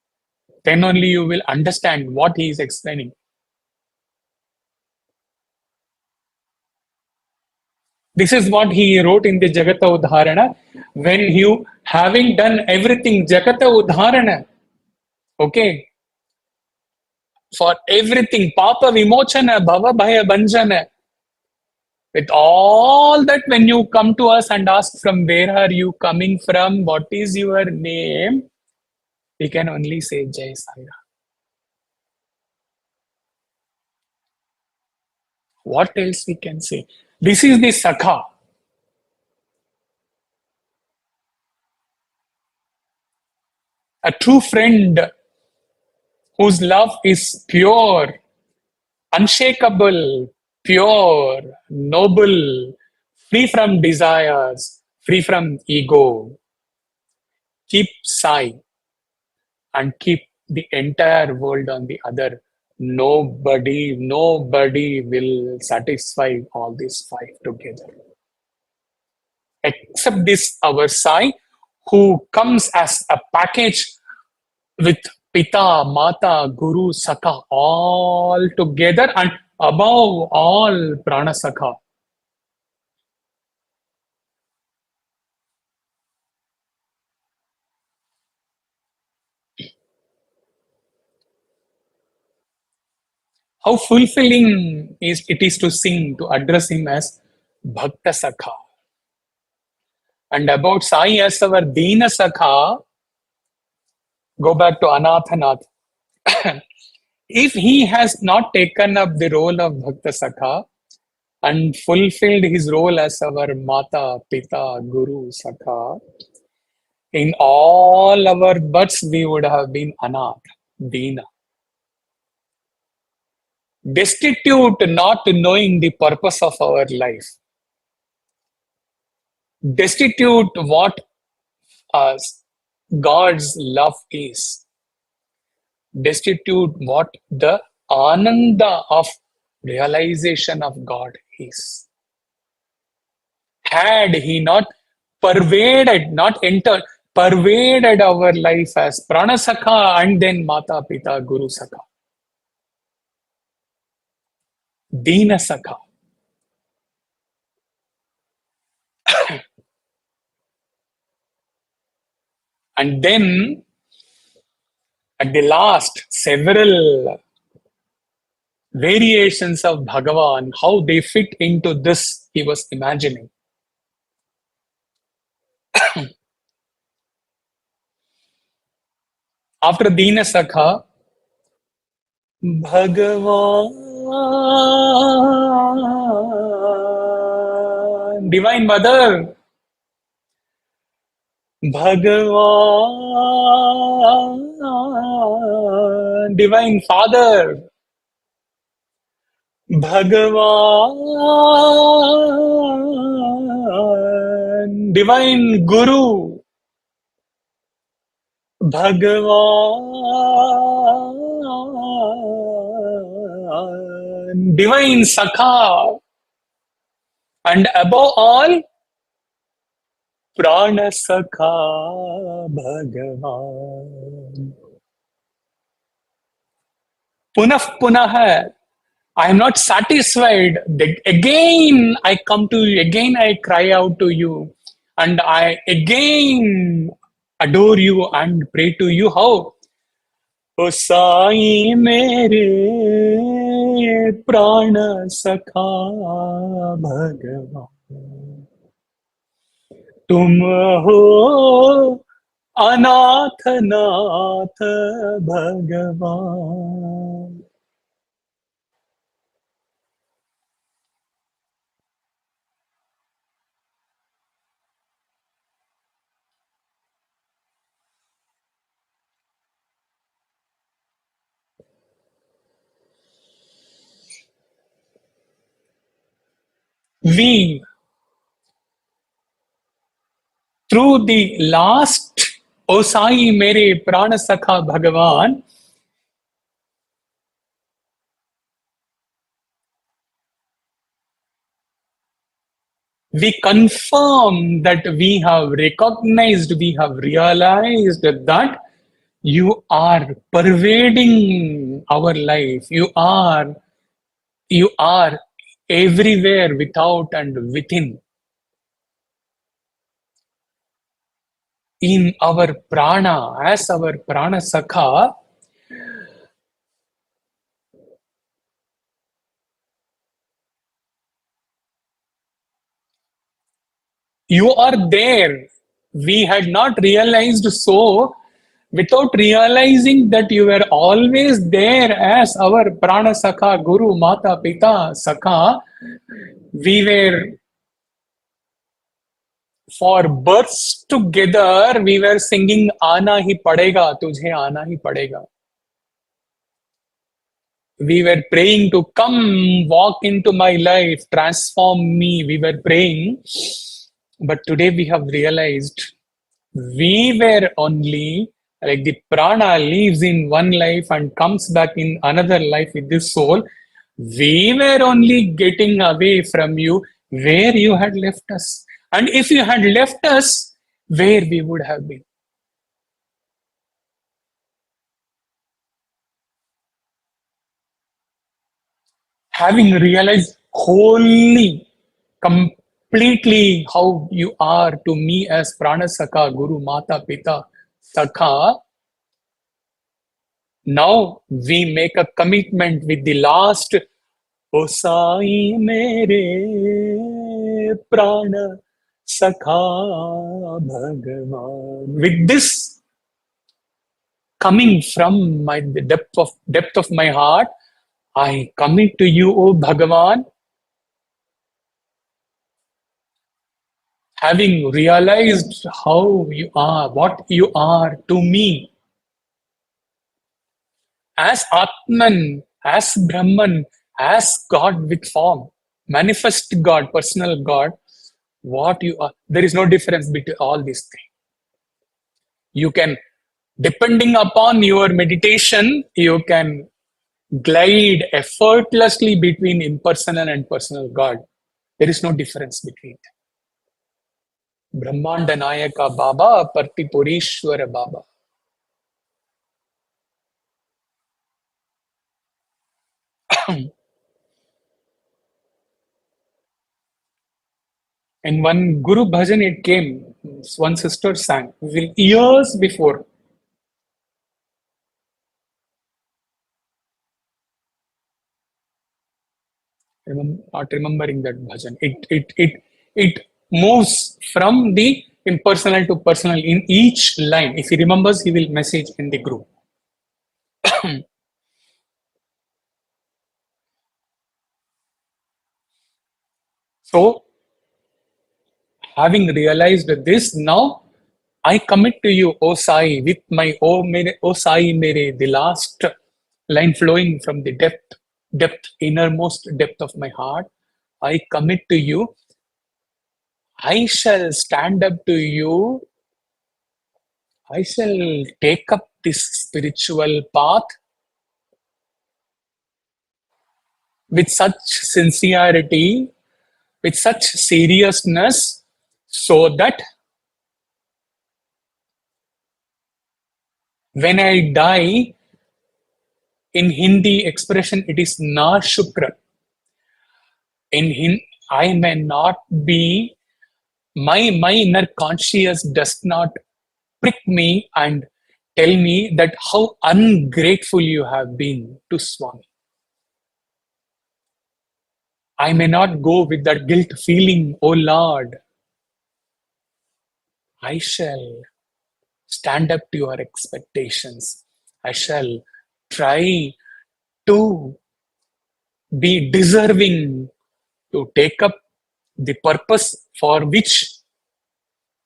Then only you will understand what he is explaining. This is what he wrote in the Jagata Udharana. When you, having done everything, Jagata Udharana, okay, for everything, Papa Vimochana, Bhava Bhaya Banjana, with all that, when you come to us and ask from where are you coming from, what is your name, we can only say Jai Sai Ram. What else we can say? This is the Sakha. A true friend whose love is pure, unshakable, pure, noble, free from desires, free from ego. Keep Sai and keep the entire world on the other. Nobody will satisfy all these five together. Except this our Sai, who comes as a package with Pita, Mata, Guru, Sakha, all together, and above all, Prana Sakha. How fulfilling it is to sing, to address him as Bhakta Sakha. And about Sai as our Deena Sakha, go back to Anatha Nath. If he has not taken up the role of Bhakta Sakha and fulfilled his role as our Mata, Pita, Guru, Sakha, in all our births we would have been Anath, Deena. Destitute, not knowing the purpose of our life. Destitute what God's love is. Destitute what the ananda of realization of God is. Had he not pervaded, not entered, pervaded our life as Prana Sakha and then Mata, Pita, Guru Sakha. Deena Sakha. And then at the last, several variations of Bhagawan, how they fit into this, he was imagining. After Deena Sakha, Bhagawan, Divine Mother, Bhagawan, Divine Father, Bhagawan, Divine Guru, Bhagawan, Divine Sakha, and above all, Prana Sakha Bhagavan. Punah Punah, I am not satisfied. Again I come to you, again I cry out to you, and I again adore you and pray to you. How? O Sai mere Prana Sakha Bhagavan. TUMHO Anatha Nath Bhagawan. We, through the last O Sai Mere Prana Sakha Bhagavan, we confirm that we have recognized, we have realized that you are pervading our life. You are everywhere, without and within. In our prana, as our prana sakha, you are there. We had not realized so. Without realizing that you were always there as our prana sakha, guru, mata, pita, sakha, we were for births together, we were singing Aana hi padega, tujhe aana hi padega. We were praying to come, walk into my life, transform me. We were praying. But today we have realized we were only like the prana lives in one life and comes back in another life with this soul. We were only getting away from you where you had left us. And if you had left us, where we would have been. Having realized wholly, completely how you are to me as Prana Sakha, Guru, Mata, Pita, Sakha, now we make a commitment with the last O Sai Mere Prana Sakha Bhagawan. With this coming from the depth of my heart, I commit to you, O Bhagawan, having realized how you are, what you are to me, as Atman, as Brahman, as God with form, manifest God, personal God, what you are. There is no difference between all these things. You can, depending upon your meditation, you can glide effortlessly between impersonal and personal God. There is no difference between them. Brahmanda Nayaka Baba, Partipurishwara Baba. And one Guru Bhajan, it came, one sister sang years before. Not remembering that bhajan. It moves from the impersonal to personal in each line. If he remembers, he will message in the group. So, having realized this, now I commit to you, O Sai, with my O Sai Mere, the last line flowing from the innermost depth of my heart. I commit to you. I shall stand up to you. I shall take up this spiritual path with such sincerity, with such seriousness, so that when I die, in Hindi expression, it is na shukra. In Hindi, I may not be, my inner conscious does not prick me and tell me that how ungrateful you have been to Swami. I may not go with that guilt feeling, oh Lord, I shall stand up to your expectations. I shall try to be deserving to take up the purpose for which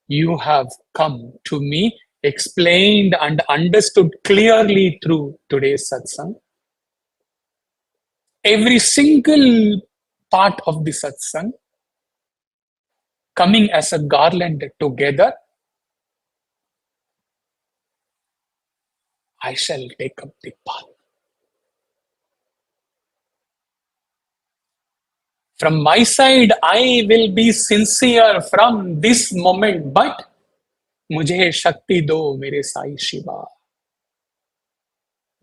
you have come to me, explained and understood clearly through today's satsang. Every single part of the satsang coming as a garland together, I shall take up the path. From my side, I will be sincere from this moment, but मुझे शक्ति दो मेरे साई शिवा,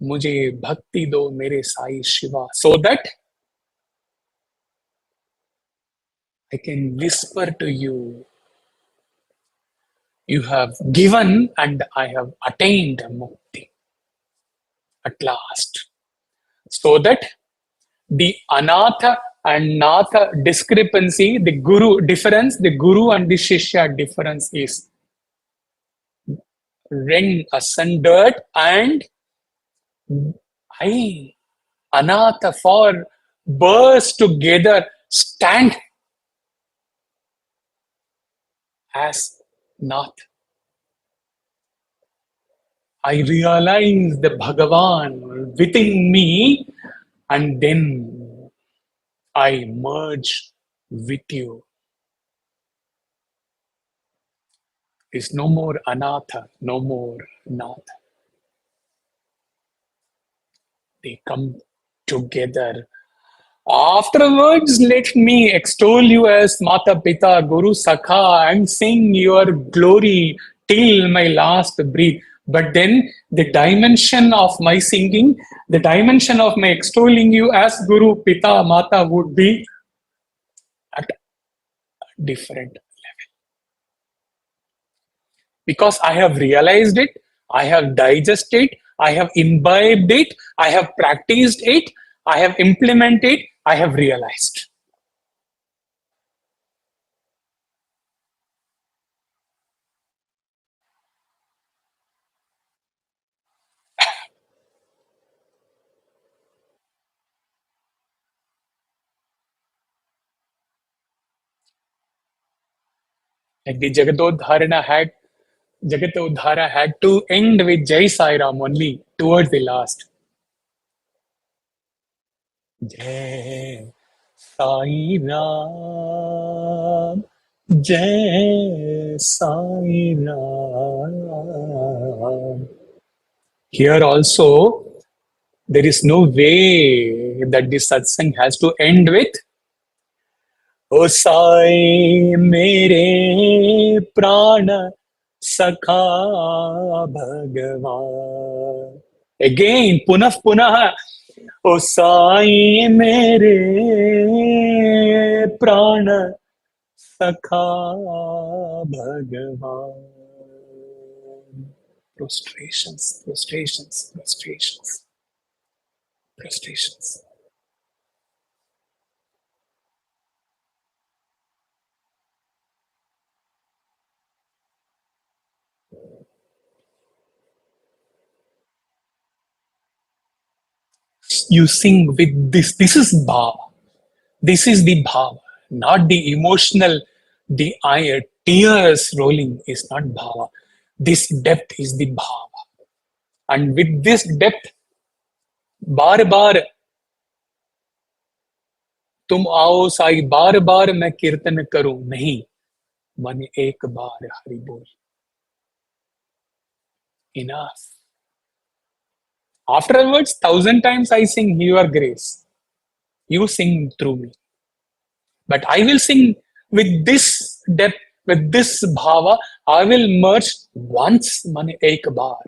मुझे भक्ति दो मेरे Sai Shiva, so that I can whisper to you, you have given and I have attained mukti at last. So that the Anatha and Natha discrepancy, the Guru difference, the Guru and the Shishya difference is rent asunder, and I, Anatha, for burst together, stand as Nath. I realize the Bhagawan within me, and then I merge with you. Is no more Anatha, no more Nath. They come together. Afterwards, let me extol you as Mata, Pita, Guru, Sakha, and sing your glory till my last breath. But then the dimension of my singing, the dimension of my extolling you as Guru, Pita, Mata would be at a different level. Because I have realized it, I have digested it, I have imbibed it, I have practiced it, I have implemented, I have realized. Like the Jagatodhara had to end with Jai Sai Ram only towards the last. Jai Sai Ram, Jai Sai Ram. Here also, there is no way that the satsang has to end with O Sai Mere Prana Sakha Bhagawan. Again, punah punah. O Sai Mere Prana Sakha Bhagawan. Prostrations, prostrations, prostrations, prostrations. You sing with this. This is bhava. This is the bhava, not the emotional, the eye, tears rolling is not bhava. This depth is the bhava. And with this depth, बार बार तुम आओ साई, बार बार मैं कीर्तन करूं नहीं, मन एक बार हरि बोल. Enough. Afterwards, 1,000 times I sing your grace. You sing through me. But I will sing with this depth, with this bhava. I will merge once, man ek bar.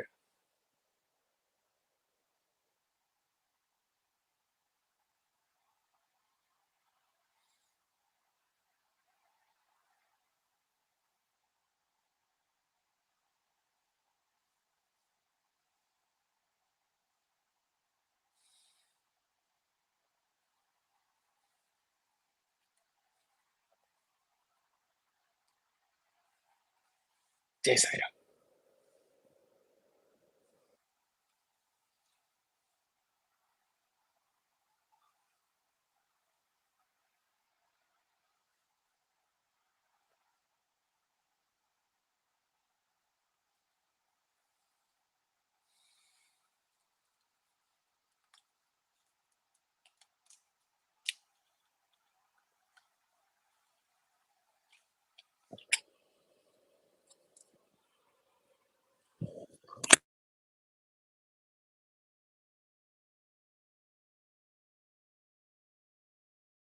Jai Sai Ram.